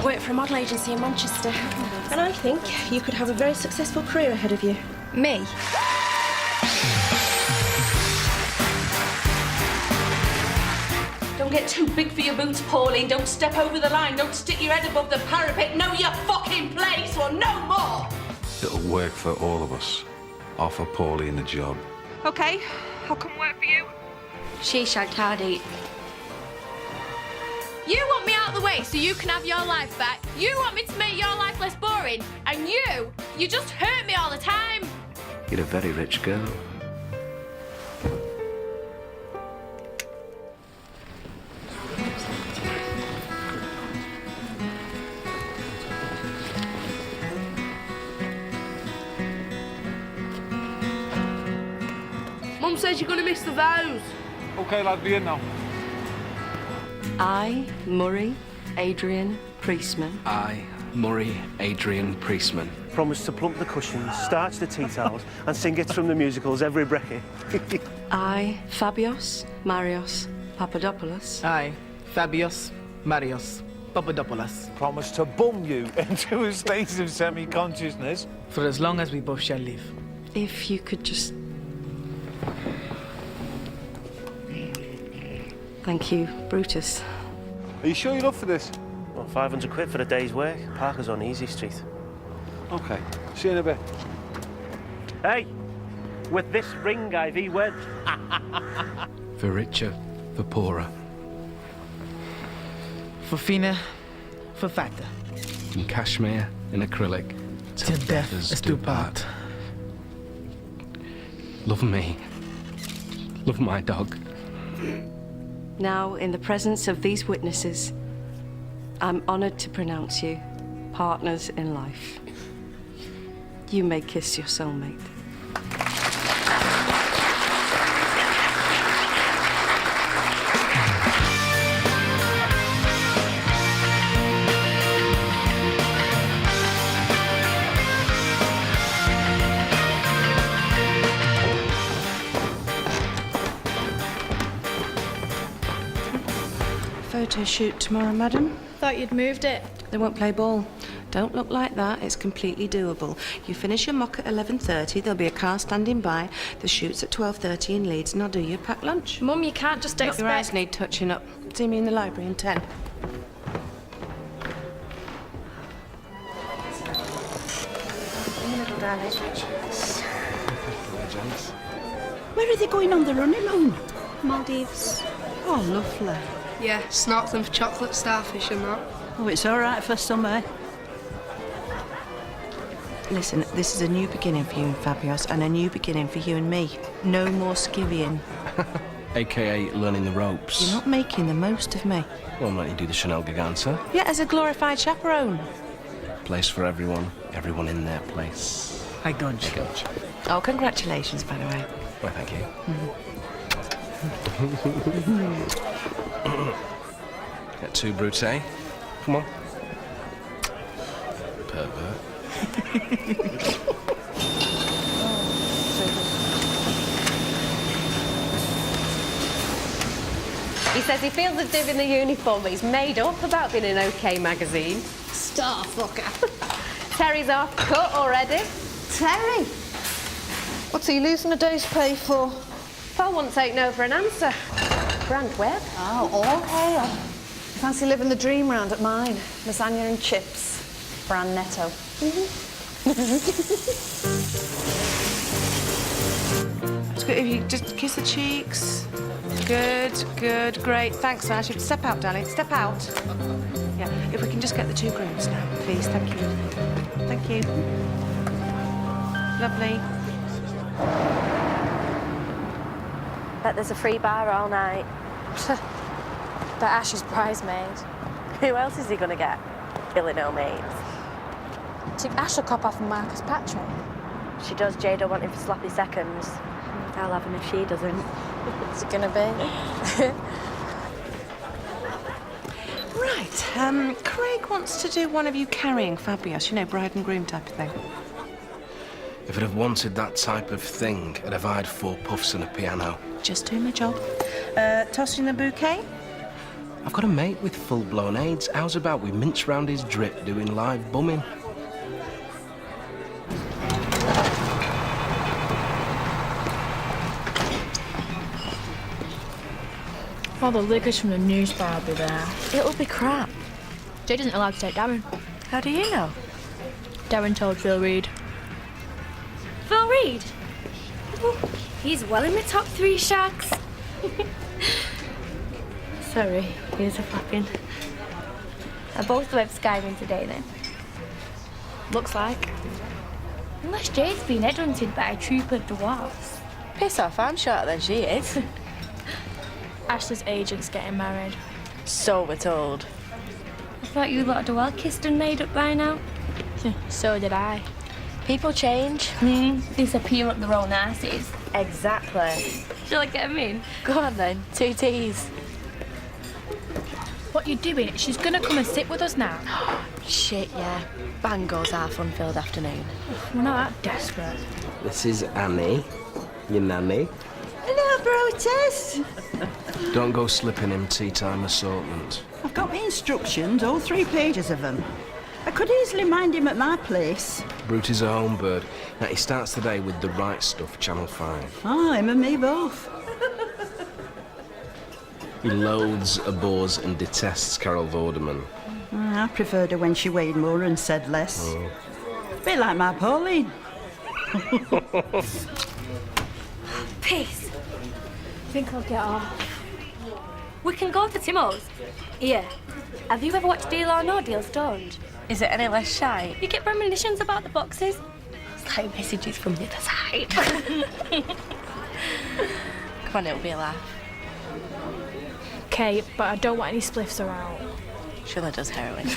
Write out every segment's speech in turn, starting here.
work for a model agency in Manchester. And I think you could have a very successful career ahead of you. Me? Don't get too big for your boots, Pauline. Don't step over the line. Don't stick your head above the parapet. Know your fucking place or no more. It'll work for all of us. Offer Pauline a job. OK, I'll come work for you. She shagged Hardy. You want me out of the way so you can have your life back. You want me to make your life less boring. And you just hurt me all the time. You're a very rich girl. Mum says you're going to miss the vows. OK, lad, be in now. I, Murray Adrian Priestman. I, Murray Adrian Priestman. Promise to plump the cushions, starch the tea towels, and sing it from the musicals every brekkie. I, Fabios Marios Papadopoulos. I, Fabios Marios Papadopoulos. Promise to bum you into a state of semi-consciousness. For as long as we both shall live. If you could just... Thank you, Brutus. Are you sure you're up for this? Well, 500 quid for a day's work. Parker's on Easy Street. OK, see you in a bit. Hey, with this ring I thee wed. For richer, for poorer. For finer, for fatter. In cashmere, in acrylic. Till death us do part. Love me. Love my dog. Now, in the presence of these witnesses, I'm honoured to pronounce you partners in life. You may kiss your soulmate. Photo shoot tomorrow, madam. Thought you'd moved it. They won't play ball. Don't look like that. It's completely doable. You finish your mock at 11:30. There'll be a car standing by. The shoot's at 12:30 in Leeds, and I'll do your packed lunch. Mum, you can't just expect... Your eyes need touching up. See me in the library in 10. Where are they going on their honeymoon? Maldives. Oh, lovely. Yeah, snorkeling for chocolate starfish and that. Oh, it's all right for summer. Listen, this is a new beginning for you and Fabios, and a new beginning for you and me. No more skivvying. AKA learning the ropes. You're not making the most of me. Well, I'm letting you do the Chanel Giganta. Yeah, as a glorified chaperone. Place for everyone. Everyone in their place. I got you. Oh, congratulations, by the way. Well, thank you. Get two, Brute. Come on. Pervert. He says he feels as if in the uniform he's made up about being in OK magazine. Star fucker. Terry's off cut already. Terry? What's he losing a day's pay for? Paul won't take no for an answer. Grand Webb. Oh, all hail. Fancy living the dream round at mine. Lasagna and chips. Bran netto. It's good if you just kiss the cheeks. Good, good, great. Thanks, Ash. Step out, darling. Step out. Yeah, if we can just get the two grooms now, please. Thank you. Thank you. Lovely. Bet there's a free bar all night. But Ash's bridesmaid. Who else is he going to get? Killing no mates. Do you think Ash will cop off and Marcus Patrick? She does. Jay don't want him for sloppy seconds. I'll have him if she doesn't. What's it gonna be? Right, Craig wants to do one of you carrying Fabius, you know, bride and groom type of thing. If I'd have wanted that type of thing, I'd have hired 4 puffs and a piano. Just doing my job. Tossing the bouquet? I've got a mate with full-blown AIDS. How's about we mince round his drip doing live bumming? All the liquors from the news bar will be there. It'll be crap. Jade isn't allowed to take Darren. How do you know? Darren told Phil Reed. Phil Reed? Oh, he's well in my top 3 shags. Sorry, here's a flapping. Are both web skiving today then? Looks like. Unless Jade's been headhunted by a troop of dwarfs. Piss off, I'm shorter than she is. Ashley's agent's getting married. So we're told. I thought you lot had well kissed and made up by now. So did I. People change. Disappear up their own asses. Exactly. Shall I get him in? Go on then, 2 teas. What you doing? She's gonna come and sit with us now. Shit, yeah. Bang goes our fun-filled afternoon. We're not that desperate. This is Annie, your nanny. Hello, Brutus. Don't go slipping him tea time assortment. I've got my instructions, all 3 pages of them. I could easily mind him at my place. Brute is a home bird. Now, he starts the day with The Right Stuff, Channel 5. Oh, him and me both. He loathes, abhors and detests Carol Vorderman. I preferred her when she weighed more and said less. Oh. Bit like my Pauline. Peace. Think I'll get off. We can go to Timo's. Yeah. Have you ever watched Deal or No Deal Stoned? Is it any less shy? You get premonitions about the boxes. It's like messages from the other side. Come on, it'll be a laugh. Okay, but I don't want any spliffs around. Sheila does heroin.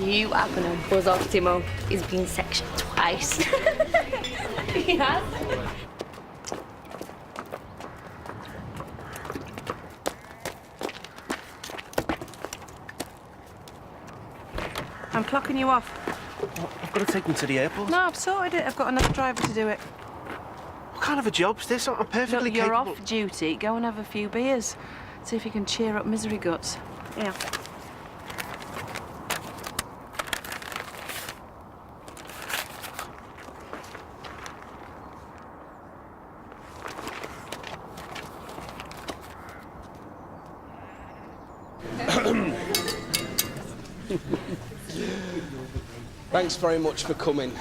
You are gonna buzz off Timo. He's been sectioned twice. He has. I'm clocking you off. Oh, I've got to take him to the airport. No, I've sorted it. I've got another driver to do it. What kind of a job's this? I'm perfectly Look, you're capable. off duty. Go and have a few beers. See if you can cheer up misery guts. Yeah. Thanks very much for coming.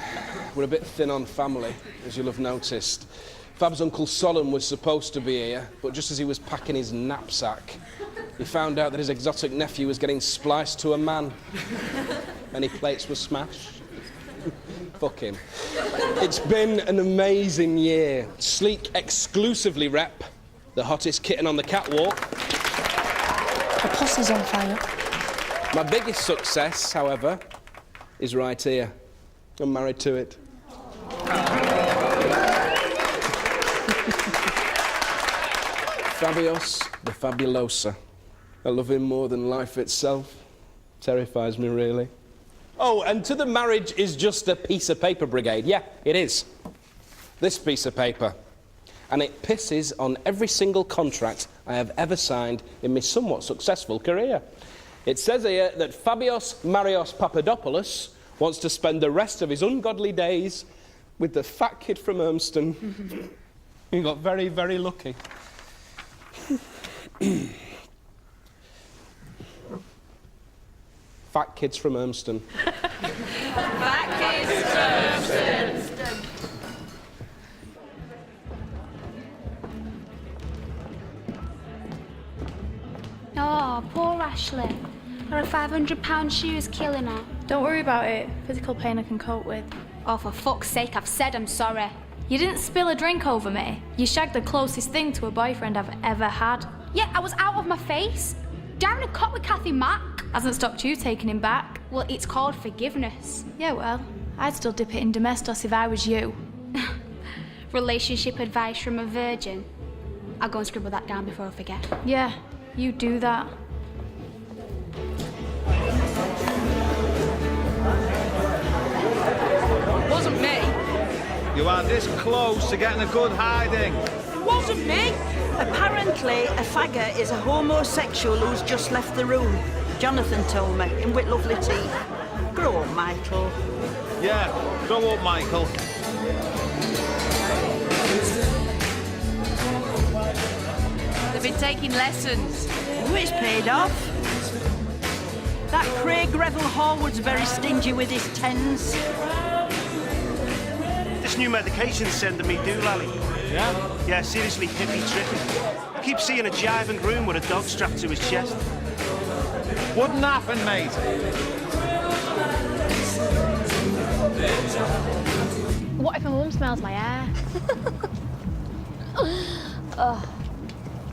We're a bit thin on family, as you'll have noticed. Fab's Uncle Solomon was supposed to be here, but just as he was packing his knapsack, he found out that his exotic nephew was getting spliced to a man. Many plates were smashed. Fuck him. It's been an amazing year. Sleek exclusively rep, the hottest kitten on the catwalk. The pussy's on fire. My biggest success, however, is right here. I'm married to it. Fabios the Fabulosa. I love him more than life itself. Terrifies me, really. Oh, and to the marriage is just a piece of paper brigade. Yeah, it is. This piece of paper. And it pisses on every single contract I have ever signed in my somewhat successful career. It says here that Fabios Marios Papadopoulos wants to spend the rest of his ungodly days with the fat kid from Urmston. He got very, very lucky. Fat kids from Urmston. Fat kids from Urmston. Oh, poor Ashley. Her £500 shoe is killing her. Don't worry about it. Physical pain I can cope with. Oh, for fuck's sake, I've said I'm sorry. You didn't spill a drink over me. You shagged the closest thing to a boyfriend I've ever had. Yeah, I was out of my face. Darren had caught with Kathy Mack. Hasn't stopped you taking him back. Well, it's called forgiveness. Yeah, well, I'd still dip it in Domestos if I was you. Relationship advice from a virgin. I'll go and scribble that down before I forget. Yeah, you do that. Wasn't me. You are this close to getting a good hiding. It wasn't me. Apparently, a faggot is a homosexual who's just left the room. Jonathan told me, in with lovely teeth. Grow up, Michael. Yeah, grow up, Michael. They've been taking lessons. Oh, it's paid off. That Craig Greville Horwood's very stingy with his tens. This new medication's sending me doolally. Yeah? Yeah, seriously hippie trippy. I keep seeing a jiving groom with a dog strapped to his chest. Wouldn't happen, mate. What if my mum smells my hair? Oh,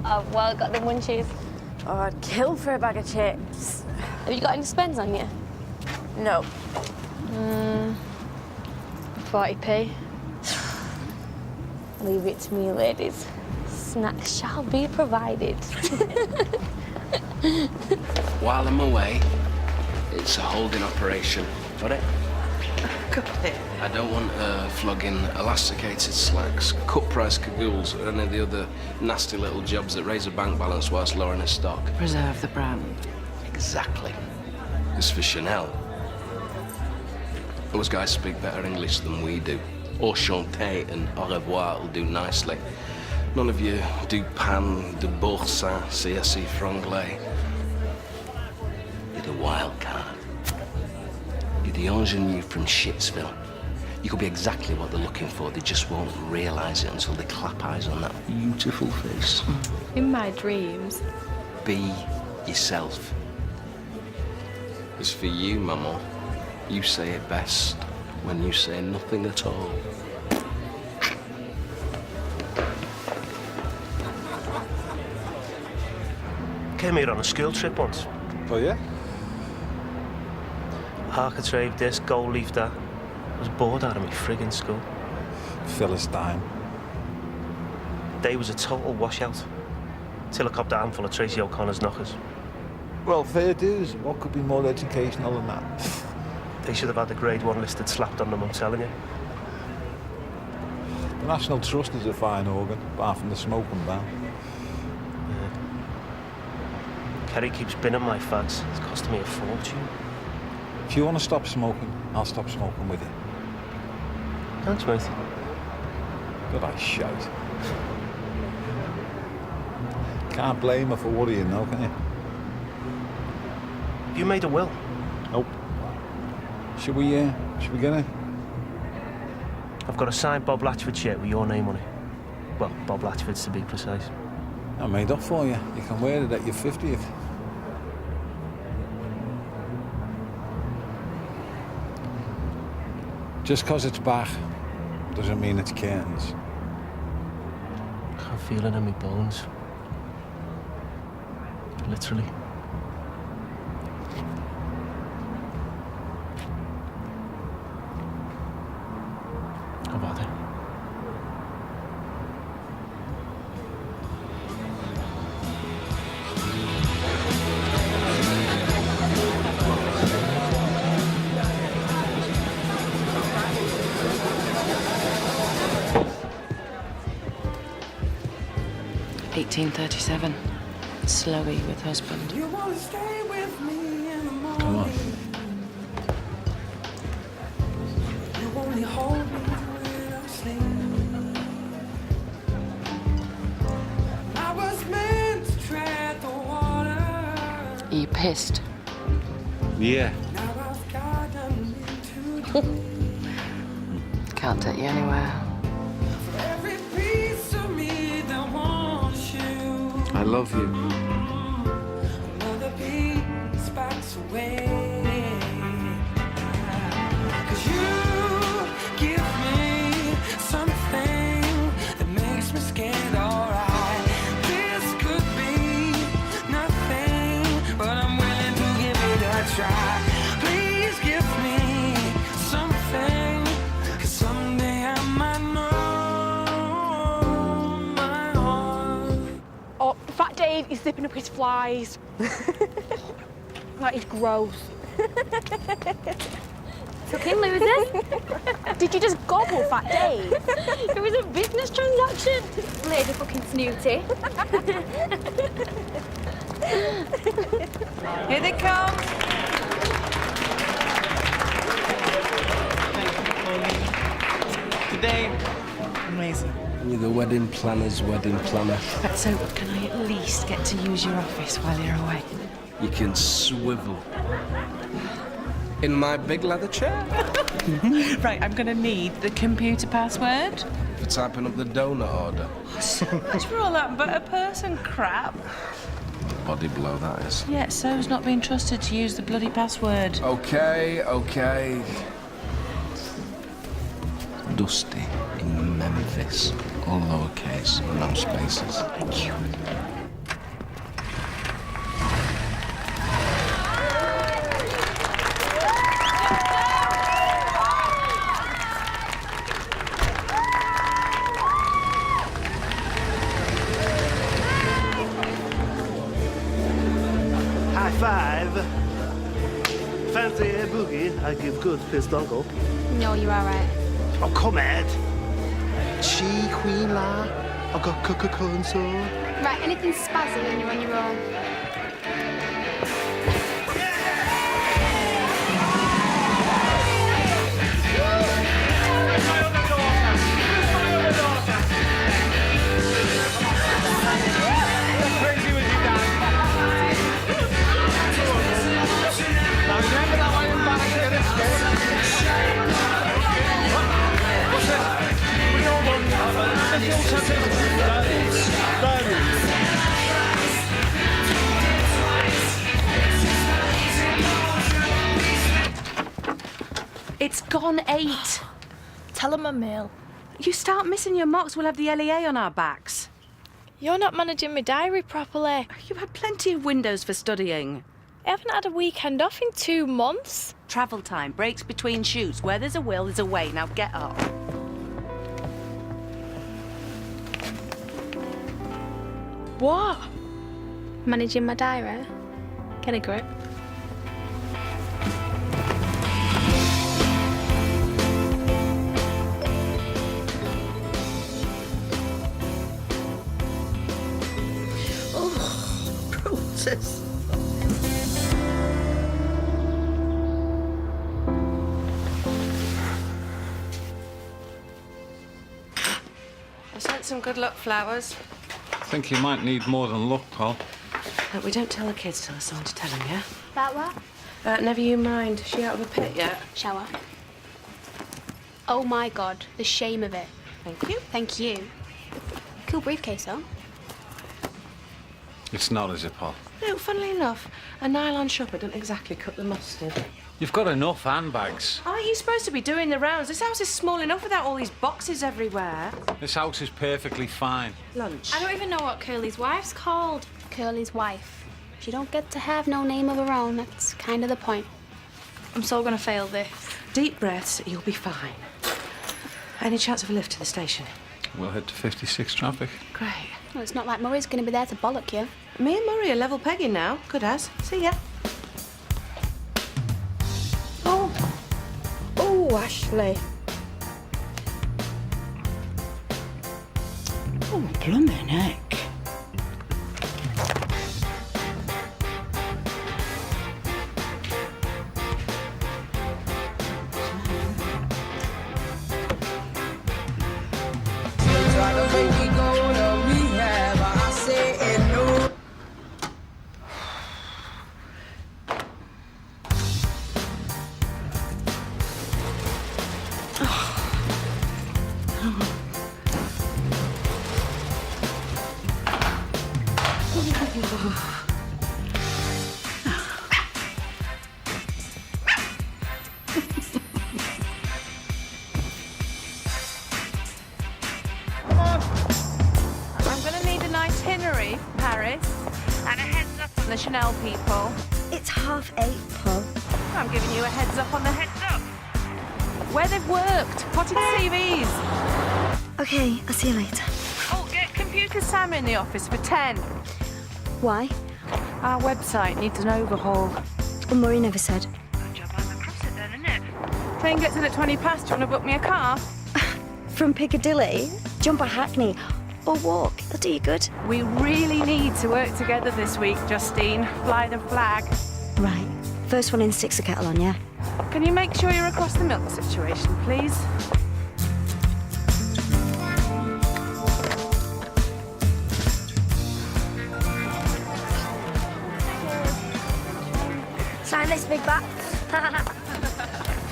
I've well got the munchies. Oh, I'd kill for a bag of chips. Have you got any spends on you? No. 40p. Leave it to me, ladies. Snacks shall be provided. While I'm away, it's a holding operation. Got it? Got it. I don't want flogging elasticated slacks, cut-price cagoules, or any of the other nasty little jobs that raise a bank balance whilst lowering a stock. Preserve the brand. Exactly. It's for Chanel. Those guys speak better English than we do. Enchanté and au revoir will do nicely. None of you do pan, de boursin, CSE franglais. You're the wild card. You're the ingenue from Shitsville. You could be exactly what they're looking for. They just won't realise it until they clap eyes on that beautiful face. In my dreams. Be yourself. It's for you, Maman. You say it best when you say nothing at all. Came here on a school trip once. Oh, yeah? Architrave this, gold leaf that. I was bored out of my friggin' school. Philistine. Day was a total washout. Till I copped a handful of Tracy O'Connor's knockers. Well, fair dues. What could be more educational than that? They should have had the grade 1 listed slapped on them, I'm telling you. The National Trust is a fine organ, apart from the smoking ban. Kerry keeps binning my fags. It's costing me a fortune. If you want to stop smoking, I'll stop smoking with you. Thanks, mate. Good eye shite. Can't blame her for worrying now, can you? Have you made a will? Nope. Should we get it? I've got a signed Bob Latchford shirt with your name on it. Well, Bob Latchford's to be precise. I made up for you. You can wear it at your 50th. Just 'cause it's back doesn't mean it's curtains. I feel it in my bones. Literally. How about it? $18.37. Slowy with husband. Come on. Are you pissed? Yeah. Can't take you anywhere. I love you. Dave, he's zipping up his flies. That is gross. Fucking losers. Did you just gobble Fat Dave? It was a business transaction. Lady fucking snooty. Here they come. Today, amazing. You're the wedding planner's wedding planner. So, can I at least get to use your office while you're away? You can swivel. In my big leather chair. Right, I'm going to need the computer password. For typing up the donut order. So much for all that but a person crap. Body blow, that is. Yeah, so's not being trusted to use the bloody password. Okay. Dusty in Memphis. All lowercase, no spaces. Thank you. High five. Fancy a boogie? I give good fist uncle. No, you're all right. Oh, come on. Chi Queen La. I got console. Right, anything spazzy and you're on your own. It's gone 8. Tell him I'm ill. You start missing your mocks, we'll have the LEA on our backs. You're not managing my diary properly. You've had plenty of windows for studying. I haven't had a weekend off in 2 months. Travel time, breaks between shoots. Where there's a will, there's a way. Now get up. What? Managing my diary? Get a grip. Brutus. I sent some good luck flowers. I think you might need more than luck, Paul. We don't tell the kids till there's someone to tell them, yeah? That what? Never you mind. Is she out of a pit yet? Shower. Oh my God, the shame of it. Thank you. Thank you. Cool briefcase, though. It's not, is it, Paul? No, funnily enough, a nylon shopper doesn't exactly cut the mustard. You've got enough handbags. Aren't you supposed to be doing the rounds? This house is small enough without all these boxes everywhere. This house is perfectly fine. Lunch. I don't even know what Curly's wife's called. Curly's wife. She don't get to have no name of her own. That's kind of the point. I'm so gonna fail this. Deep breaths, you'll be fine. Any chance of a lift to the station? We'll head to 56 traffic. Great. Well, it's not like Murray's gonna be there to bollock you. Me and Murray are level pegging now. Good as. See ya. Oh, Ashley. Oh, blimey heck. The Chanel people. It's 8:30, Paul. I'm giving you a heads up on the heads up. Where they've worked, potted CVs. Okay, I'll see you later. Oh, get Computer Sam in the office for 10. Why? Our website needs an overhaul. Well, Murray never said. Good job I'm across it then, isn't it? Train gets in at 20 past. Do you want to book me a car? From Piccadilly? Jump a hackney or walk. That'll do you good. We really need to work together this week, Justine. Fly the flag. Right. First one in, 6 a kettle on, yeah? Can you make sure you're across the milk situation, please? Sign this, big bat.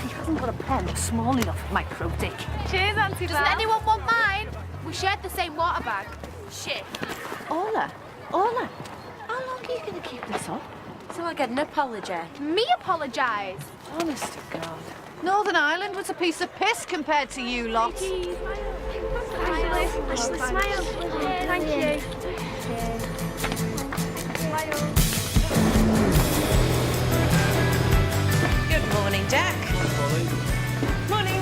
He hasn't got a pen small enough, micro dick. Cheers, Auntie Doesn't anyone want mine? We shared the same water bag. Shit. Orla, how long are you going to keep this up? So I get an apology. Me apologise. Honest to God. Northern Ireland was a piece of piss compared to you lot. Ashley, smile. Thank you. Good morning, Jack. Morning.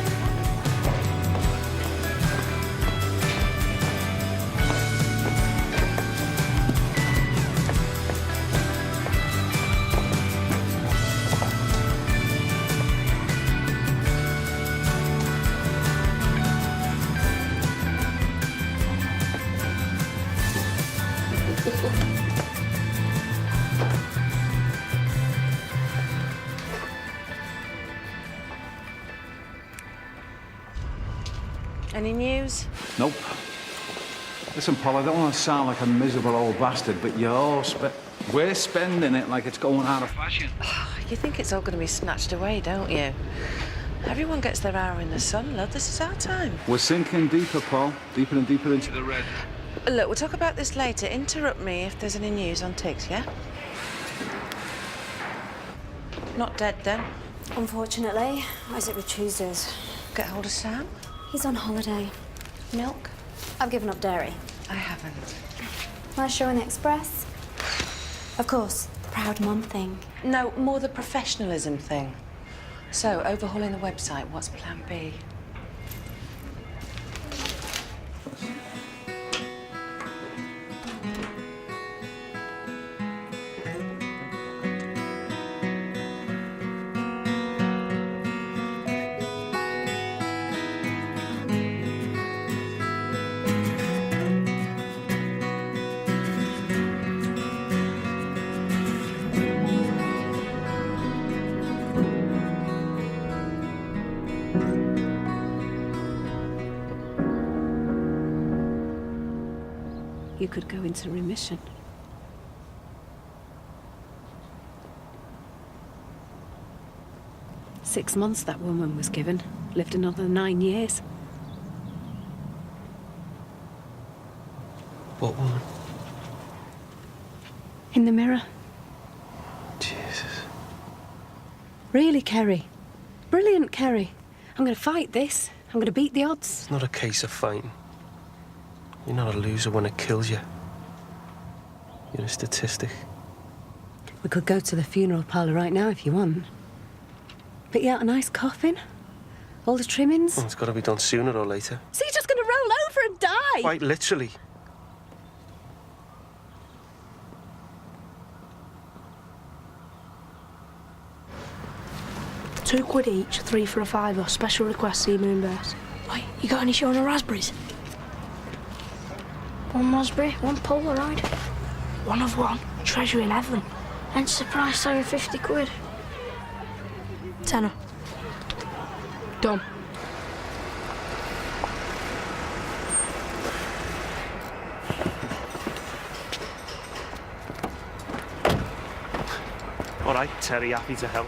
Any news? Nope. Listen, Paul, I don't want to sound like a miserable old bastard, but we're spending it like it's going out of fashion. You think it's all going to be snatched away, don't you? Everyone gets their hour in the sun, love. This is our time. We're sinking deeper, Paul. Deeper and deeper into the red. Look, we'll talk about this later. Interrupt me if there's any news on Tiggs, yeah? Not dead, then? Unfortunately. How's it with Tuesdays? Get hold of Sam? He's on holiday. Milk? I've given up dairy. I haven't. Last show in the Express? Of course, the proud mum thing. No, more the professionalism thing. So, overhauling the website, what's plan B? You could go into remission. Six months that woman was given. Lived another 9 years. What woman? In the mirror. Jesus. Really, Kerry. Brilliant, Kerry. I'm going to fight this. I'm going to beat the odds. It's not a case of fighting. You're not a loser when it kills you. You're a statistic. We could go to the funeral parlour right now if you want. Pick you out a nice coffin. All the trimmings. Well, it's got to be done sooner or later. So you're just going to roll over and die? Quite literally. £2 each, 3 for a fiver. Special request, sea moon bears. Wait, you got any show on the raspberries? 1 raspberry, 1 Polaroid. 1 of 1, treasure 11. And surprise over £50. Tenner. Done. All right, Terry, happy to help.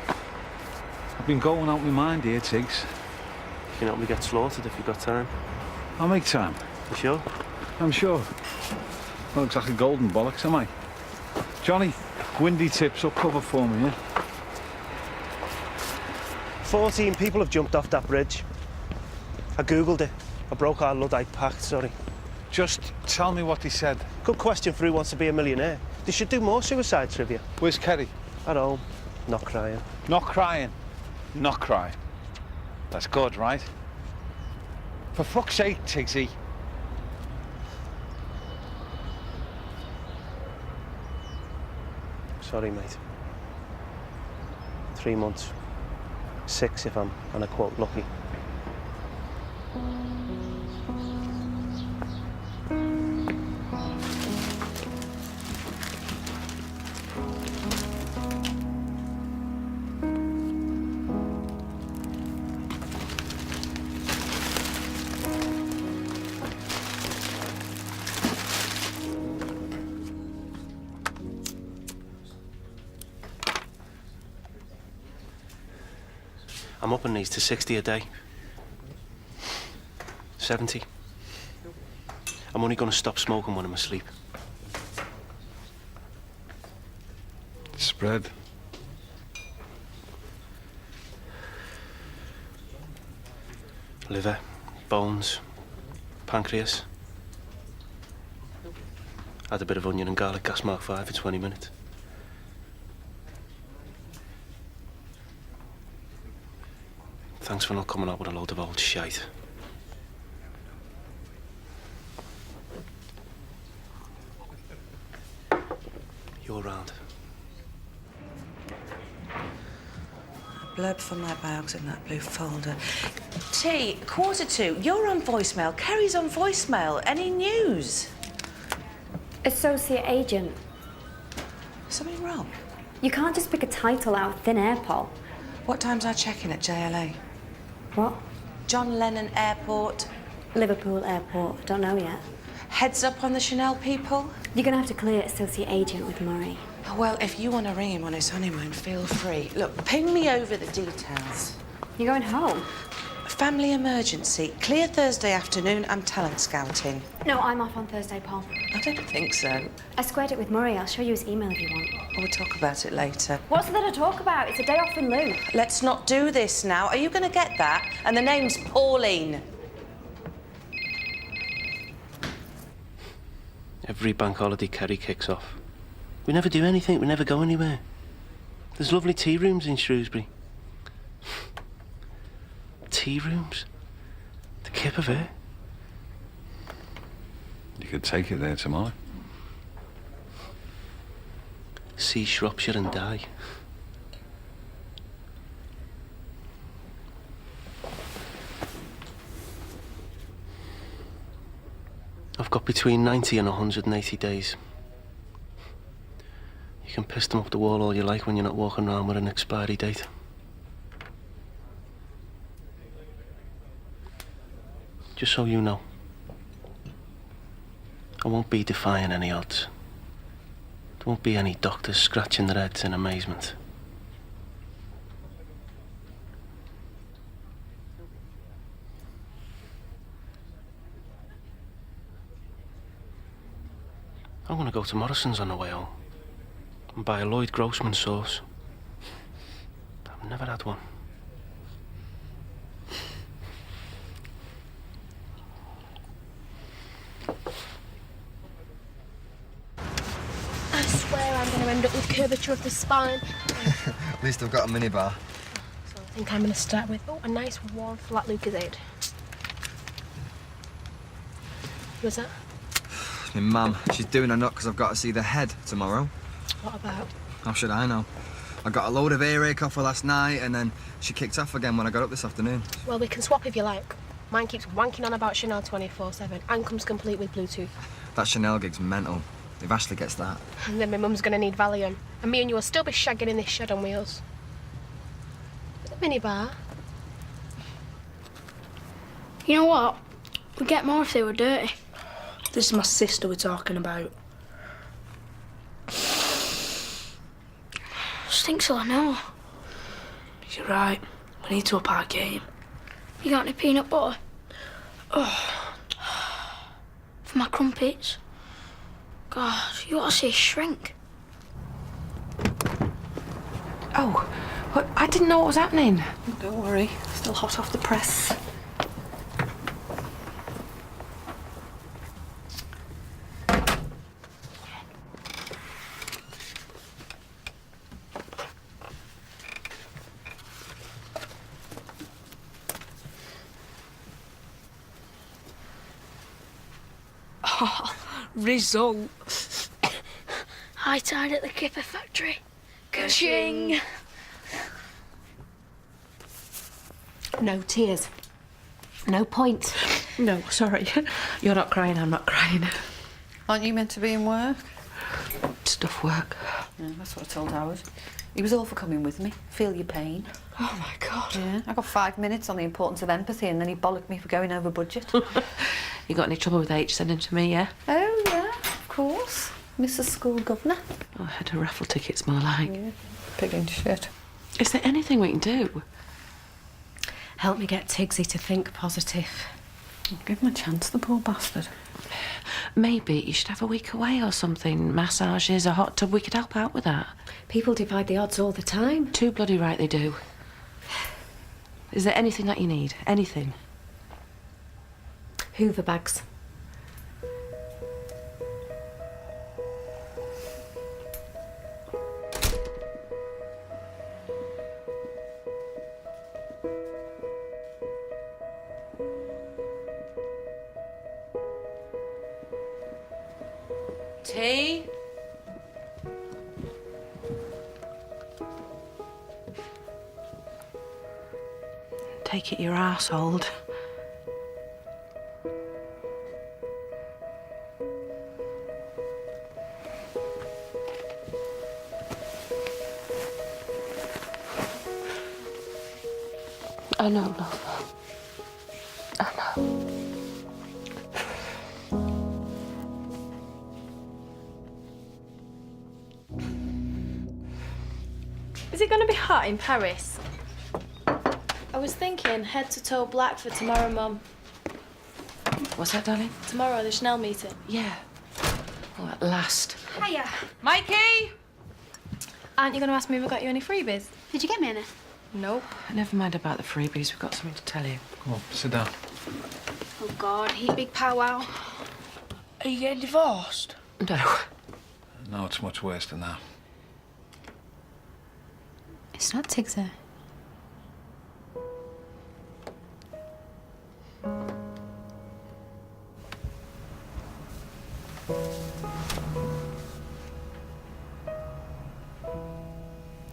I've been going out my mind here, Tiggs. You can help me get slaughtered if you've got time. I'll make time. You sure? I'm sure. Not exactly golden bollocks, am I? Johnny, windy tips up cover for me, yeah? 14 people have jumped off that bridge. I googled it. I broke our Luddite pact, sorry. Just tell me what they said. Good question for who wants to be a millionaire. They should do more suicide trivia. Where's Kerry? At home. Not crying. Not crying. Not crying. That's good, right? For fuck's sake, Tiggsy. Sorry, mate. 3 months. 6 if I'm, and I quote, lucky. I'm upping these to 60 a day. 70. I'm only going to stop smoking when I'm asleep. Spread. Liver, bones, pancreas. Add a bit of onion and garlic gas mark 5 for 20 minutes. Thanks for not coming out with a load of old shite. You're round. Blurb for my bag's in that blue folder. T, 1:45. You're on voicemail. Kerry's on voicemail. Any news? Associate agent. Something wrong? You can't just pick a title out of thin air, Paul. What time's our check-in at JLA? What? John Lennon Airport. Liverpool Airport. Don't know yet. Heads up on the Chanel people? You're gonna have to clear associate agent with Murray. Well, if you want to ring him on his honeymoon, feel free. Look, ping me over the details. You're going home? Family emergency. Clear Thursday afternoon. I'm talent scouting. No, I'm off on Thursday, Paul. I don't think so. I squared it with Murray. I'll show you his email if you want. We'll talk about it later. What's there to talk about? It's a day off in lieu. Let's not do this now. Are you going to get that? And the name's Pauline. Every bank holiday Kerry kicks off. We never do anything, we never go anywhere. There's lovely tea rooms in Shrewsbury. Tea rooms? The kip of it. You could take it there tomorrow. See Shropshire and die. I've got between 90 and 180 days. You can piss them off the wall all you like when you're not walking around with an expiry date. Just so you know, I won't be defying any odds. There won't be any doctors scratching their heads in amazement. I'm gonna go to Morrison's on the way home and buy a Lloyd Grossman sauce. I've never had one. I swear I'm going to end up with curvature of the spine. At least I've got a minibar. So I think I'm going to start with, a nice warm flat Lucozade. What's that? My mum, she's doing a nut because I've got to see the head tomorrow. What about? How should I know? I got a load of earache off her last night and then she kicked off again when I got up this afternoon. Well, we can swap if you like. Mine keeps wanking on about Chanel 24/7 and comes complete with Bluetooth. That Chanel gig's mental. If Ashley gets that. And then my mum's going to need Valium. And me and you will still be shagging in this shed on wheels. The minibar. You know what? We'd get more if they were dirty. This is my sister we're talking about. Stinks all I know. You're right. We need to up our game. You got any peanut butter? Oh. For my crumpets. Gosh, you ought to see a shrink. Oh, what? I didn't know what was happening. Don't worry. Still hot off the press. Oh, result. High tide at the Kipper factory. Ka-ching! No tears. No point. No, sorry. You're not crying, I'm not crying. Aren't you meant to be in work? Stuff work. Yeah, that's what I told Howard. He was all for coming with me. Feel your pain. Oh, my God. Yeah, I got 5 minutes on the importance of empathy and then he bollocked me for going over budget. You got any trouble with H? Send him to me, yeah? Oh, yeah, of course. Mrs. School Governor. Oh, I had her raffle tickets, more like. Yeah, pig in shit. Is there anything we can do? Help me get Tigsy to think positive. Give him a chance, the poor bastard. Maybe you should have a week away or something. Massages, a hot tub, we could help out with that. People divide the odds all the time. Too bloody right they do. Is there anything that you need? Anything? Hoover bags. Tea? Take it your arsehold. I know, love. I know. Is it going to be hot in Paris? I was thinking head to toe black for tomorrow, Mum. What's that, darling? Tomorrow, the Chanel meeting. Yeah. Oh, at last. Hiya. Mikey! Aren't you going to ask me if I got you any freebies? Did you get me any? Nope. Never mind about the freebies. We've got something to tell you. Come on, sit down. Oh, God, heap big powwow. Are you getting divorced? No. No, it's much worse than that. It's not Tigsy.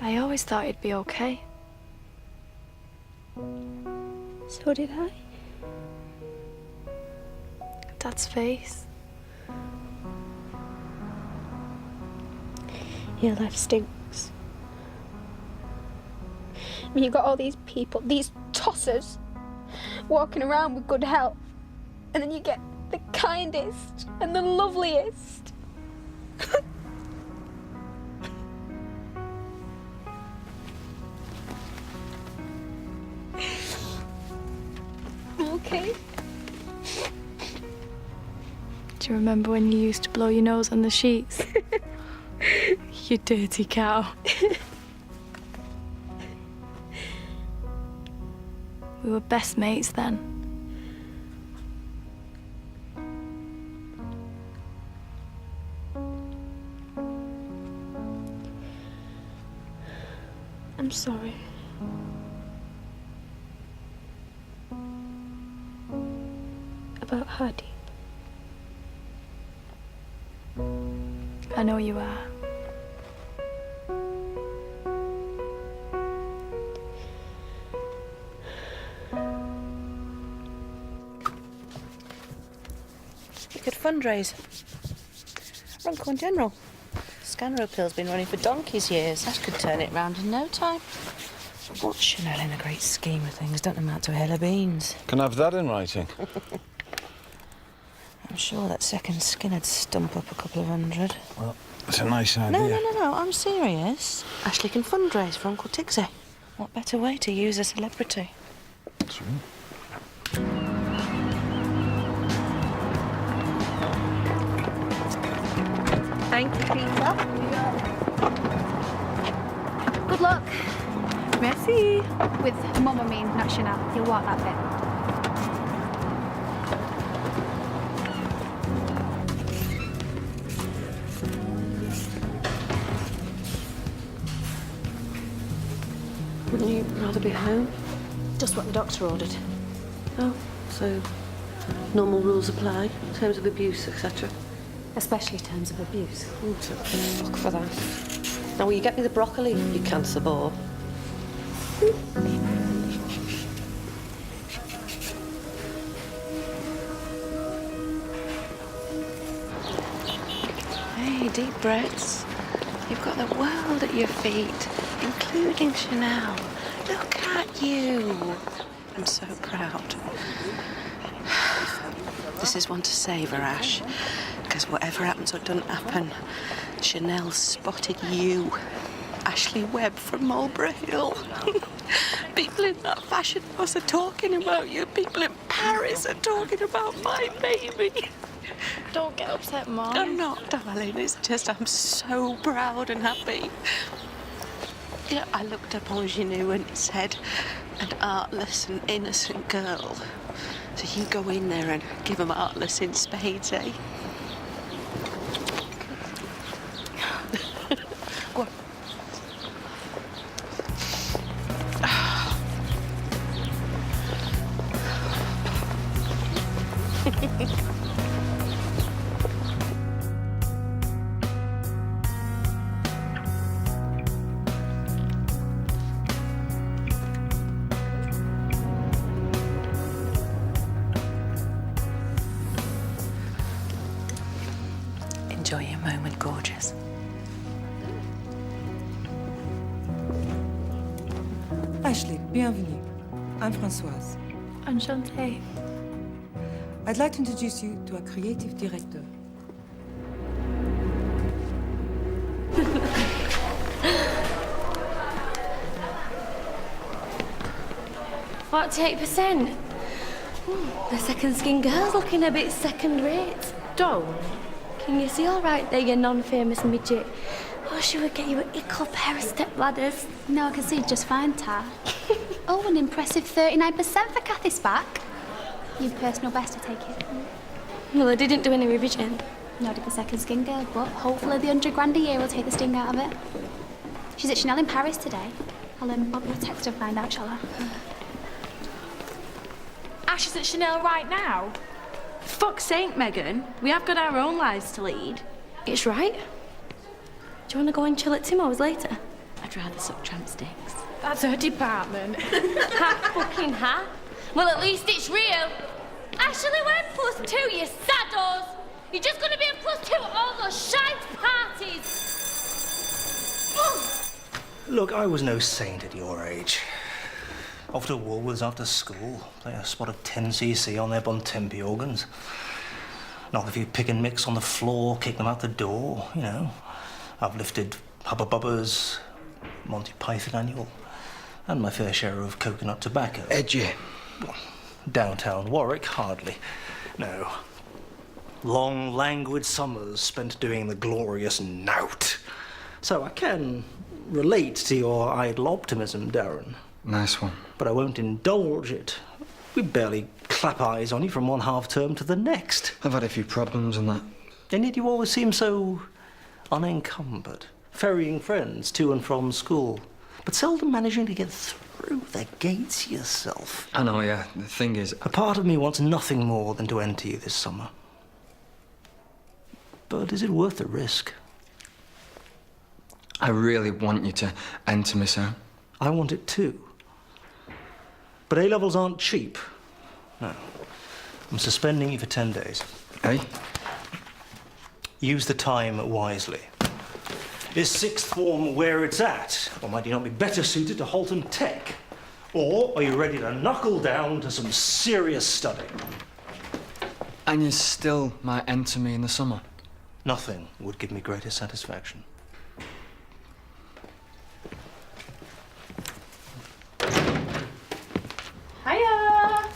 I always thought it'd be okay. So did I. Dad's face. Your life stinks. I mean, you've got all these people, these tossers, walking around with good health, and then you get the kindest and the loveliest. Okay. Do you remember when you used to blow your nose on the sheets? You dirty cow. We were best mates then. I'm sorry. About Hardy. I know you are. You could fundraise. Runcorn General. Scanro pill's been running for donkey's years. That could turn it round in no time. What's Chanel in the great scheme of things? Don't amount to a hill of beans. Can I have that in writing? I'm sure that second skin'd stump up a couple of hundred. Well, it's a nice idea. No, I'm serious. Ashley can fundraise for Uncle Tigsy. What better way to use a celebrity? True. Thank you, Peter. Good luck. Merci. With Mum, I mean, not Chanel. You'll want that bit. Wouldn't you rather be home? Just what the doctor ordered. Oh, so normal rules apply, terms of abuse, etc. Especially terms of abuse. Fuck for that. Now, will you get me the broccoli, you cancer bore? deep breaths. You've got the world at your feet, including Chanel. Look at you. I'm so proud. This is one to savour, Ash, because whatever happens or doesn't happen, Chanel spotted you. Ashley Webb from Marlborough Hill. People in that fashion house are talking about you. People in Paris are talking about my baby. Don't get upset, Mum. I'm not, darling. It's just I'm so proud and happy. Yeah, I looked up Ingenue and it said, an artless and innocent girl. So you go in there and give them artless in spades, eh? Go on. Enjoy your moment, gorgeous. Ashley, bienvenue. I'm Françoise. Enchantée. I'd like to introduce you to our creative director. 48%. The second skin girl's looking a bit second rate. Don't. Can you see all right there, you non-famous midget? Or should we get you an equal pair of step-ladders? No, I can see just fine, Tar. Oh, an impressive 39% for Kathy Spack. Your personal best, I take it. Well, I didn't do any revision. Nor did the second skin girl, but hopefully the 100 grand a year will take the sting out of it. She's at Chanel in Paris today. I'll pop you a text and find out, shall I? Ash is at Chanel right now. Fuck's sake, Megan. We have got our own lives to lead. It's right. Do you want to go and chill at Timo's later? I'd rather suck tramp sticks. That's her department. Ha, fucking ha. Well, at least it's real. Ashley went +2, you saddos. You're just going to be a +2 at all those shite parties. Look, I was no saint at your age. Off to Woolworths after school, play a spot of 10cc on their Bontempi organs. Knock a few pick and mix on the floor, kick them out the door, you know. I've lifted Hubba Bubbas, Monty Python Annual, and my fair share of coconut tobacco. Edgy. Well, downtown Warwick, hardly. No. Long, languid summers spent doing the glorious knout. So I can relate to your idle optimism, Darren. Nice one. But I won't indulge it. We barely clap eyes on you from one half term to the next. I've had a few problems and that. And yet you always seem so unencumbered, ferrying friends to and from school, but seldom managing to get through the gates yourself. I know, yeah. The thing is, a part of me wants nothing more than to enter you this summer. But is it worth the risk? I really want you to enter me, sir. I want it too. But A-levels aren't cheap. No. I'm suspending you for 10 days. Hey? Use the time wisely. Is sixth form where it's at? Or might you not be better suited to Halton Tech? Or are you ready to knuckle down to some serious study? And you still might enter me in the summer? Nothing would give me greater satisfaction. Hiya!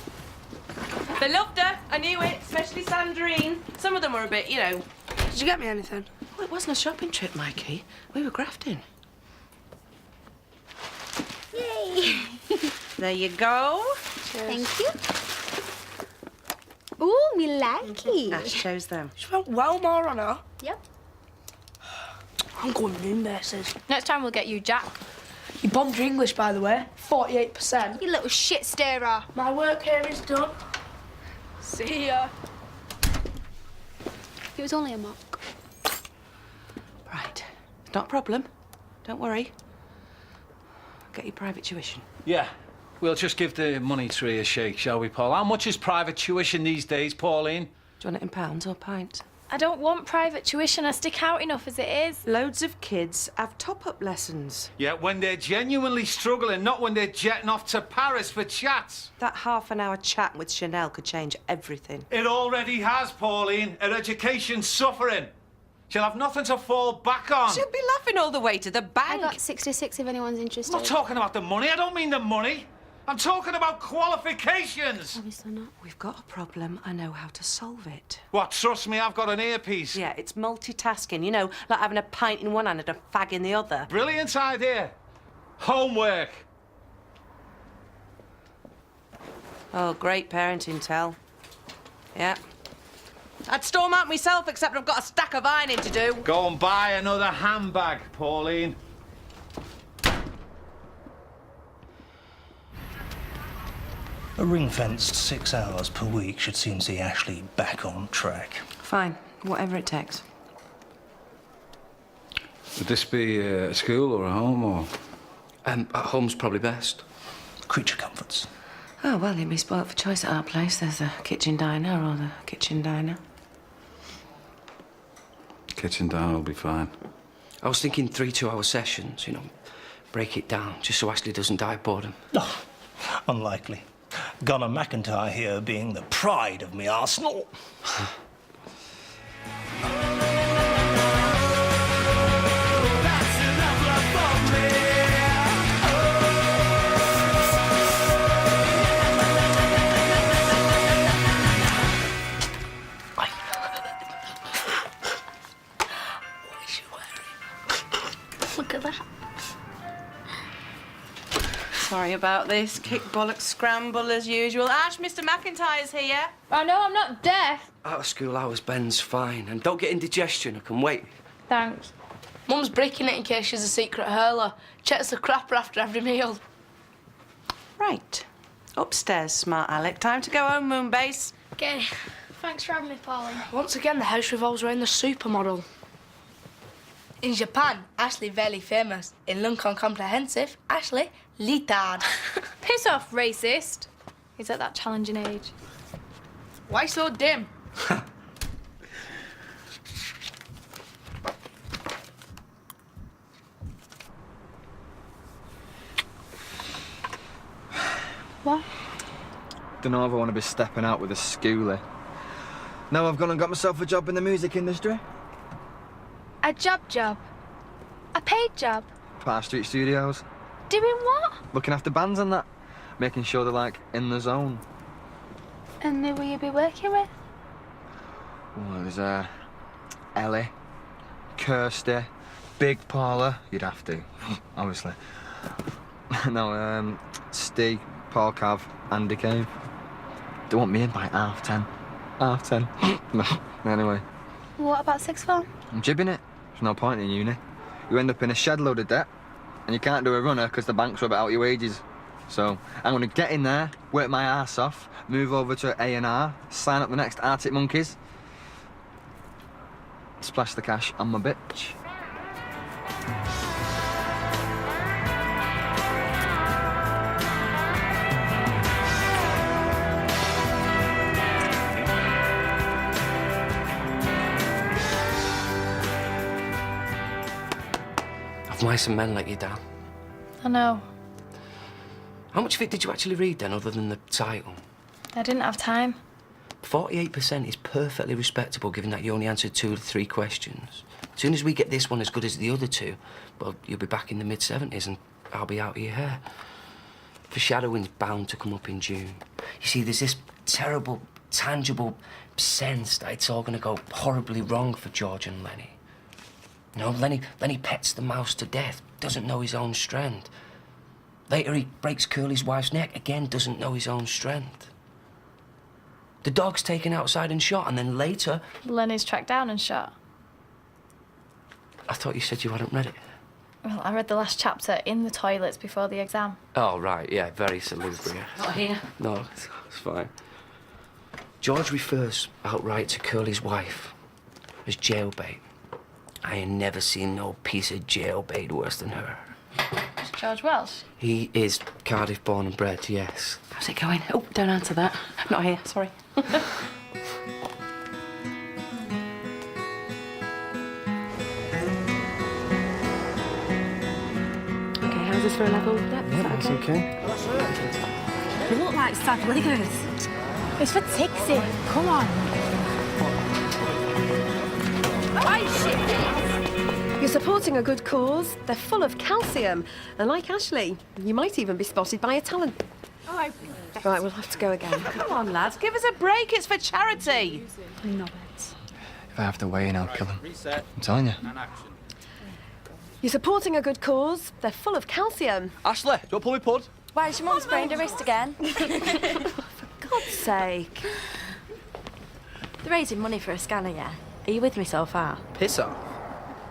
They loved her. I knew it, especially Sandrine. Some of them were a bit, you know. Did you get me anything? Well, it wasn't a shopping trip, Mikey. We were grafting. Yay! There you go. Thank you. Ooh, me like it. Ash chose them. She went well more on her. Yep. I'm going moon bases. Next time we'll get you Jack. You bombed your English, by the way. 48%. You little shit stirrer. My work here is done. See ya. It was only a mock. Right. Not a problem. Don't worry. I'll get you private tuition. Yeah. We'll just give the money tree a shake, shall we, Paul? How much is private tuition these days, Pauline? Do you want it in pounds or pints? I don't want private tuition. I stick out enough as it is. Loads of kids have top-up lessons. Yeah, when they're genuinely struggling, not when they're jetting off to Paris for chats. That half-an-hour chat with Chanel could change everything. It already has, Pauline. Her education's suffering. She'll have nothing to fall back on. She'll be laughing all the way to the bank. I got 66 if anyone's interested. I'm not talking about the money. I don't mean the money. I'm talking about qualifications. Obviously not. We've got a problem. I know how to solve it. What, trust me, I've got an earpiece. Yeah, it's multitasking. You know, like having a pint in one hand and a fag in the other. Brilliant idea. Homework. Oh, great parenting, Tell. Yeah. I'd storm out myself, except I've got a stack of ironing to do. Go and buy another handbag, Pauline. A ring-fenced 6 hours per week should soon see Ashley back on track. Fine, whatever it takes. Would this be a school or a home or...? At home's probably best. Creature comforts. Oh, well, you'd be spoilt for choice at our place. There's the kitchen diner or the kitchen diner. Kitchen diner will be fine. I was thinking 3 2-hour sessions, you know, break it down, just so Ashley doesn't die of boredom. Oh, unlikely. Gunnar McIntyre here being the pride of me Arsenal. Look at that. Sorry about this. Kick bollock scramble as usual. Ash, Mr. McIntyre's here. I know I'm not deaf. Out of school hours, Ben's fine. And don't get indigestion, I can wait. Thanks. Mum's breaking it in case she's a secret hurler. Checks the crapper after every meal. Right. Upstairs, smart Alec. Time to go home, Moonbase. Okay. Thanks for having me, Pauline. Once again, the house revolves around the supermodel. In Japan, Ashley very famous. In Lincoln Comprehensive, Ashley Litard. Piss off, racist. He's at that challenging age. Why so dim? What? Don't know if I want to be stepping out with a schoolie. Now I've gone and got myself a job in the music industry. A job? A paid job? Park Street Studios. Doing what? Looking after bands and that. Making sure they're, like, in the zone. And who will you be working with? Well, there's, Ellie, Kirsty, Big Paula. You'd have to, obviously. No, Steve, Paul Cav, Andy Cave. They want me in by 10:30. 10:30. Anyway. What about sixth form? I'm jibbing it. There's no point in uni. You end up in a shed load of debt, and you can't do a runner because the banks rub it out your wages. So I'm going to get in there, work my ass off, move over to A&R, sign up the next Arctic Monkeys, splash the cash on my bitch. Mice and Men let you down. I know. How much of it did you actually read then, other than the title? I didn't have time. 48% is perfectly respectable, given that you only answered 2 of the 3 questions. As soon as we get this one as good as the other 2, well, you'll be back in the mid-70s and I'll be out of your hair. Foreshadowing's bound to come up in June. You see, there's this terrible, tangible sense that it's all going to go horribly wrong for George and Lenny. You know, Lenny pets the mouse to death, doesn't know his own strength. Later, he breaks Curly's wife's neck, again, doesn't know his own strength. The dog's taken outside and shot, and then later... Lenny's tracked down and shot. I thought you said you hadn't read it. Well, I read the last chapter in the toilets before the exam. Oh, right, yeah, very salubrious. Not here. No, it's fine. George refers outright to Curly's wife as jailbait. I ain't never seen no piece of jailbait worse than her. It's George Welsh. He is Cardiff born and bred, yes. How's it going? Oh, don't answer that. Not here, sorry. us for a level? Yep, Yeah, that's okay. You look like sad wiggers. It's for Tixie. Come on. You're supporting a good cause. They're full of calcium. And like Ashley, you might even be spotted by a talent. Oh, Right, we'll have to go again. Come on, lads, give us a break. It's for charity. no. If I have to weigh in, I'll kill him. I'm telling you. You're supporting a good cause. They're full of calcium. Ashley, do you want pull me pud? Why, has your mum sprained her wrist again? For God's sake. They're raising money for a scanner, yeah? Are you with me so far? Piss off.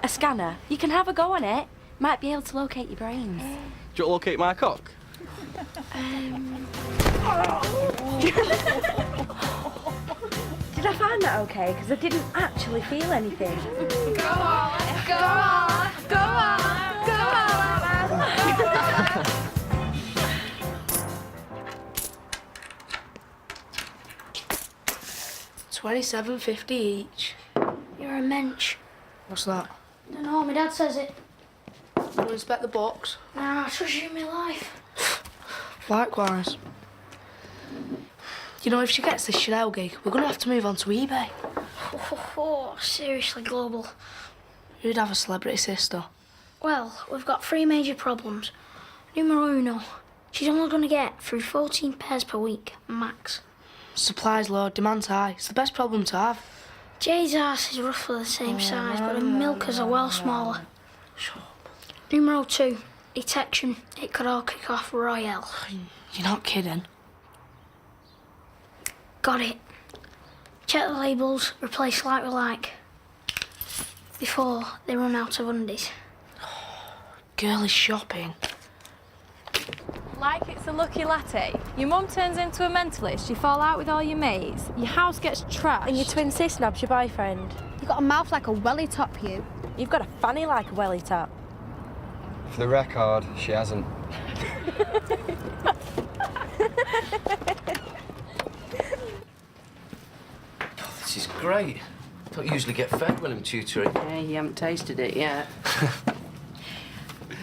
A scanner? You can have a go on it. Might be able to locate your brains. Do you want to locate my cock? Did I find that okay? Because I didn't actually feel anything. Go on, go on, go on, go on. 27.50 each. You're a mensch. What's that? Don't know, my dad says it. Want to inspect the box? Nah, I trust you in my life. Likewise. You know, if she gets this Chanel gig, we're going to have to move on to eBay. Seriously, Global. Who'd have a celebrity sister? Well, we've got 3 major problems. Numero uno, she's only going to get through 14 pairs per week, max. Supply's low, demand's high. It's the best problem to have. Jay's ass is roughly the same size, but her milkers are well smaller. Numero 2, detection. It could all kick off royale. You're not kidding. Got it. Check the labels, replace like with like. Before they run out of undies. Girl is shopping. Like it's a lucky latte. Your mum turns into a mentalist, you fall out with all your mates, your house gets trashed. And your twin sis snubs your boyfriend. You've got a mouth like a welly top, you. You've got a fanny like a welly top. For the record, she hasn't. This is great. Don't usually get fed when I'm tutoring. Yeah, you haven't tasted it yet.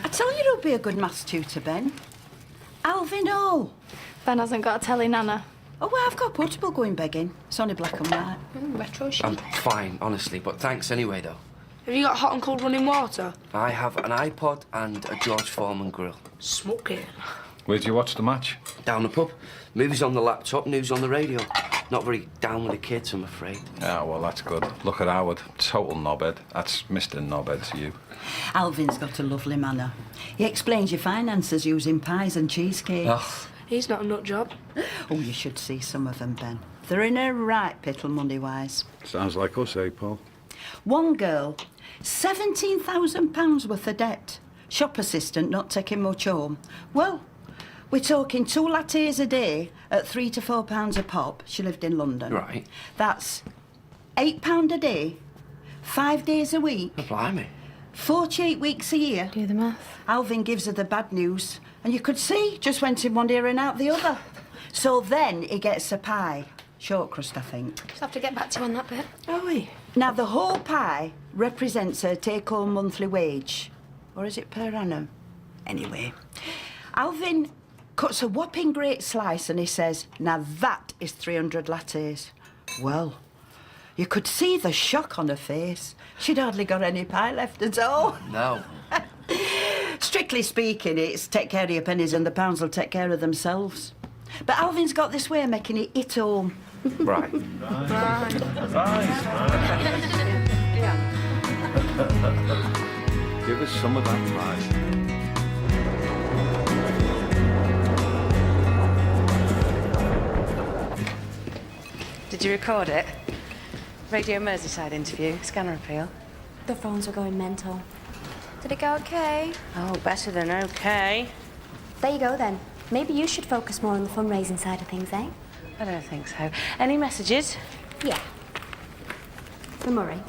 I tell you who'd be a good maths tutor, Ben. Alvin O. Ben hasn't got a telly, Nana. Oh, well, I've got a portable going begging. It's only black and white. Retro chic. I'm fine, honestly, but thanks anyway, though. Have you got hot and cold running water? I have an iPod and a George Foreman grill. Smoking. Where'd you watch the match? Down the pub. Movies on the laptop, news on the radio. Not very down with the kids, I'm afraid. Ah, well, that's good. Look at Howard. Total knobhead. That's Mr. Knobhead to you. Alvin's got a lovely manner. He explains your finances using pies and cheesecake. Ugh. He's not a nut job. Oh, you should see some of them, Ben. They're in a right piddle money-wise. Sounds like us, eh, Paul? One girl, £17,000 worth of debt. Shop assistant not taking much home. Well, we're talking 2 lattes a day at £3 to £4 a pop. She lived in London. Right. That's £8 a day, 5 days a week. Oh, blimey. 48 weeks a year. Do the math. Alvin gives her the bad news, and you could see, just went in one ear and out the other. So then he gets a pie. Short crust, I think. Just have to get back to you on that bit. Oh, oui. Now, the whole pie represents her take-home monthly wage. Or is it per annum? Anyway, Alvin cuts a whopping great slice and he says, now that is 300 lattes. Well, you could see the shock on her face. She'd hardly got any pie left at all. No. Strictly speaking, it's take care of your pennies and the pounds will take care of themselves. But Alvin's got this way of making it hit home. Right. Give us some of that pie. Did you record it? Radio Merseyside interview, scanner appeal. The phones were going mental. Did it go okay? Oh, better than okay. There you go then. Maybe you should focus more on the fundraising side of things, eh? I don't think so. Any messages? Yeah. For Murray.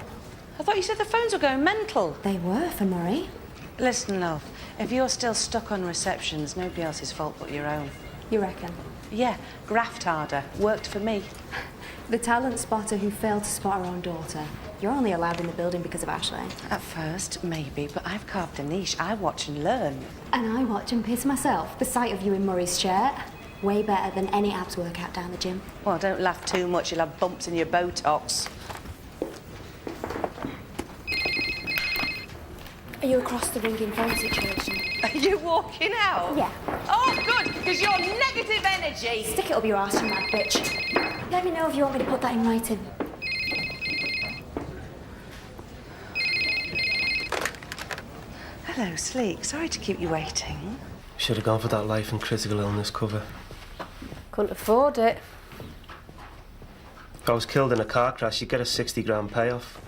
I thought you said the phones were going mental. They were for Murray. Listen, love, if you're still stuck on receptions, nobody else's fault but your own. You reckon? Yeah, graft harder. Worked for me. The talent spotter who failed to spot her own daughter. You're only allowed in the building because of Ashley. At first, maybe, but I've carved a niche. I watch and learn. And I watch and piss myself. The sight of you in Murray's shirt, way better than any abs workout down the gym. Well, don't laugh too much. You'll have bumps in your Botox. Are you across the ringing phone situation? Are you walking out? Yeah. Oh, good, because you're negative energy. Stick it up your arse, you mad bitch. Let me know if you want me to put that in writing. Hello, Sleek. Sorry to keep you waiting. Should have gone for that life and critical illness cover. Couldn't afford it. If I was killed in a car crash, you'd get a 60 grand payoff.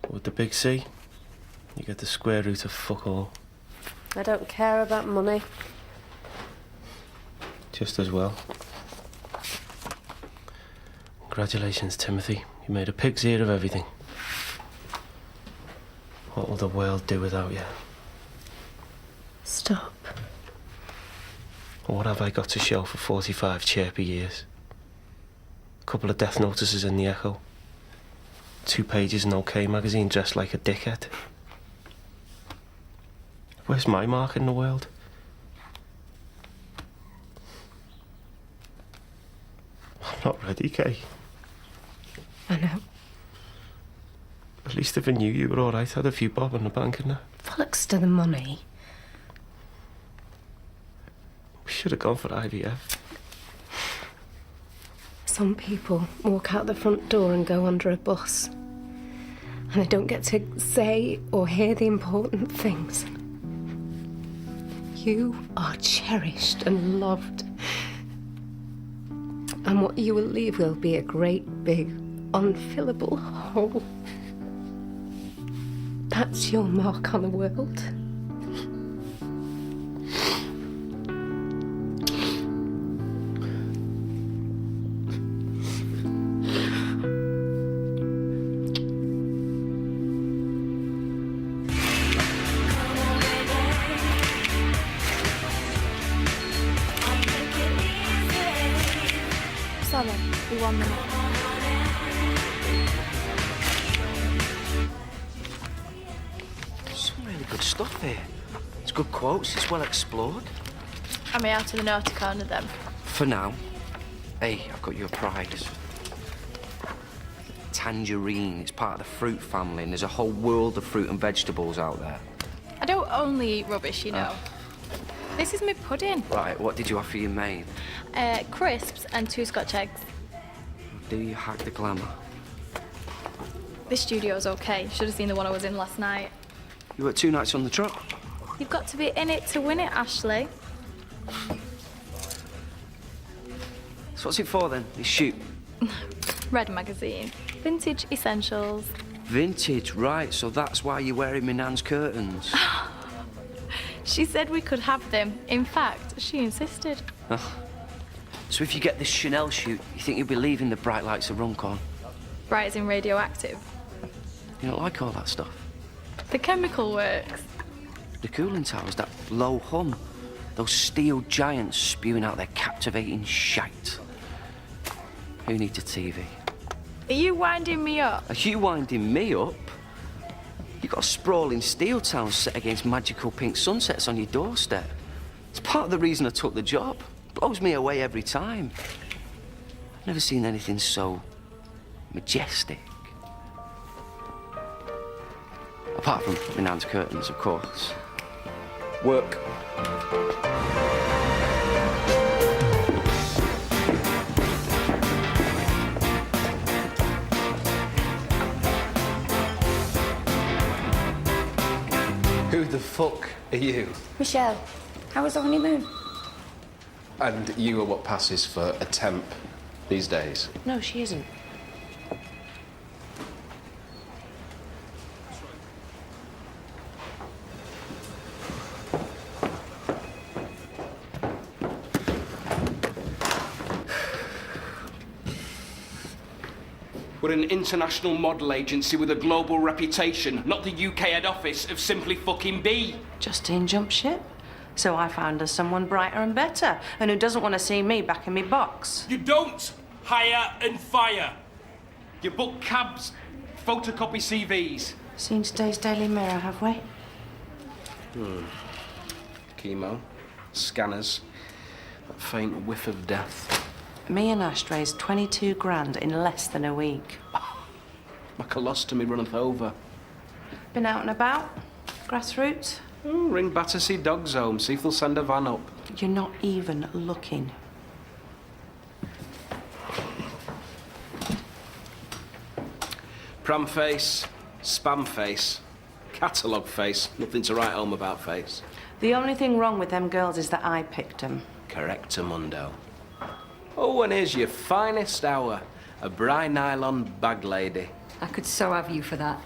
But with the big C, you get the square root of fuck all. I don't care about money. Just as well. Congratulations, Timothy. You made a pig's ear of everything. What will the world do without you? Stop. What have I got to show for 45 chirpy years? A couple of death notices in the Echo. 2 pages in OK magazine dressed like a dickhead. Where's my mark in the world? I'm not ready, Kay. I know. At least if I knew you were all right, I had a few bob in the bank and that. Bollocks to the money. We should have gone for IVF. Some people walk out the front door and go under a bus. And they don't get to say or hear the important things. You are cherished and loved. And what you will leave will be a great big unfillable hole. That's your mark on the world. Sorry, we 1 minute. Some really good stuff here. It's good quotes, it's well explored. Am I out of the naughty corner then? For now. Hey, I've got you a prize. Tangerine, it's part of the fruit family, and there's a whole world of fruit and vegetables out there. I don't only eat rubbish, you know. This is my pudding. Right, what did you have for your main? Crisps and 2 Scotch eggs. Do you hack the glamour? This studio's okay. Should have seen the one I was in last night. You worked 2 nights on the trot. You've got to be in it to win it, Ashley. So what's it for then, this shoot? Red magazine. Vintage essentials. Vintage, right, so that's why you're wearing my nan's curtains. She said we could have them. In fact, she insisted. So if you get this Chanel shoot, you think you'll be leaving the bright lights of Runcorn? Bright as in radioactive. You don't like all that stuff? The chemical works. The cooling towers, that low hum. Those steel giants spewing out their captivating shite. Who needs a TV? Are you winding me up? Are you winding me up? You've got a sprawling steel town set against magical pink sunsets on your doorstep. It's part of the reason I took the job. Blows me away every time. I've never seen anything so majestic. Apart from my nan's curtains, of course. Work. Who the fuck are you? Michelle, how was the honeymoon? And you are what passes for a temp these days? No, she isn't. We're an international model agency with a global reputation, not the UK head office of Simply Fucking Be. Justine jumped ship. So I found her someone brighter and better, and who doesn't want to see me back in my box. You don't hire and fire. You book cabs, photocopy CVs. Seen today's Daily Mirror, have we? Chemo, scanners, that faint whiff of death. Me and Ash raised 22 grand in less than a week. My colostomy runneth over. Been out and about? Grassroots? Ring Battersea Dogs Home, see if they'll send a van up. You're not even looking. Pram face, spam face, catalogue face, nothing to write home about face. The only thing wrong with them girls is that I picked them. Correctamundo. Oh, and here's your finest hour, a Bry nylon bag lady. I could so have you for that.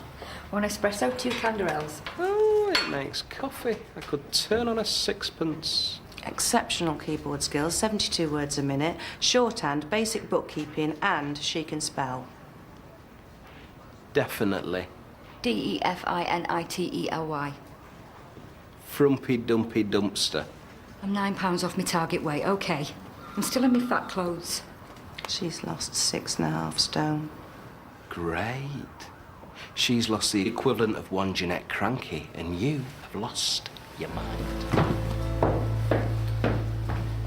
One espresso, 2 Canderels. Oh, it makes coffee. I could turn on a sixpence. Exceptional keyboard skills, 72 words a minute, shorthand, basic bookkeeping, and she can spell. Definitely. Definitely. Frumpy dumpy dumpster. I'm £9 off my target weight, OK. I'm still in my fat clothes. She's lost 6.5 stone. Great. She's lost the equivalent of one Jeanette Cranky, and you have lost your mind.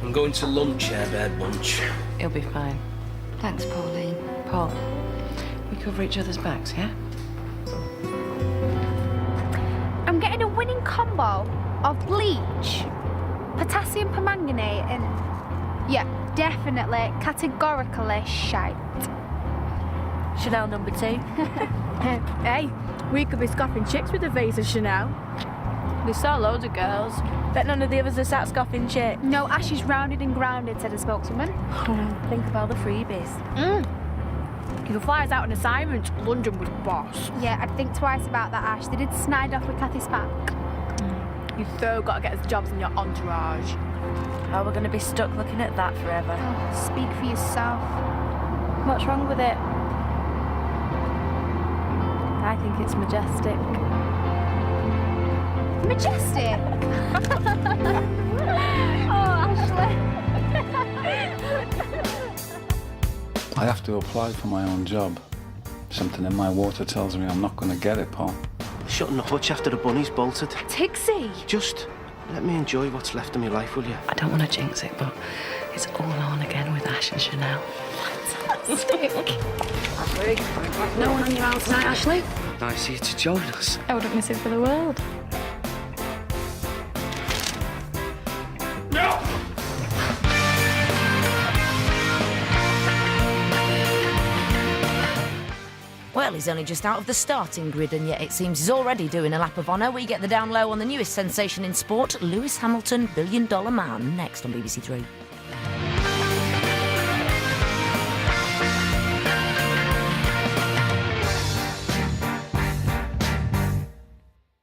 I'm going to lunch, Airbird Bunch. He'll be fine. Thanks, Pauline. Paul, we cover each other's backs, yeah? I'm getting a winning combo of bleach, potassium permanganate, and yeah, definitely, categorically shite. Chanel number 2. Hey, we could be scoffing chicks with a vase of Chanel. We saw loads of girls. Bet none of the others are sat scoffing chicks. No, Ash is rounded and grounded, said a spokeswoman. Think of all the freebies. If the fly us out on assignment, London was boss. Yeah, I'd think twice about that, Ash. They did snide off with Kathy Spack. You've so got to get us jobs in your entourage. How are we going to be stuck looking at that forever? Oh, speak for yourself. What's wrong with it? I think it's majestic. Majestic? Oh, Ashley. I have to apply for my own job. Something in my water tells me I'm not going to get it, Paul. Shutting the hutch after the bunny's bolted. Tixie. Just let me enjoy what's left of my life, will you? I don't want to jinx it, but it's all on again with Ash and Chanel. Fantastic. No one on your own tonight, Ashley? Nice of you to join us. I wouldn't miss it for the world. Well, he's only just out of the starting grid, and yet it seems he's already doing a lap of honour. We get the down low on the newest sensation in sport, Lewis Hamilton, $1 billion man, next on BBC Three.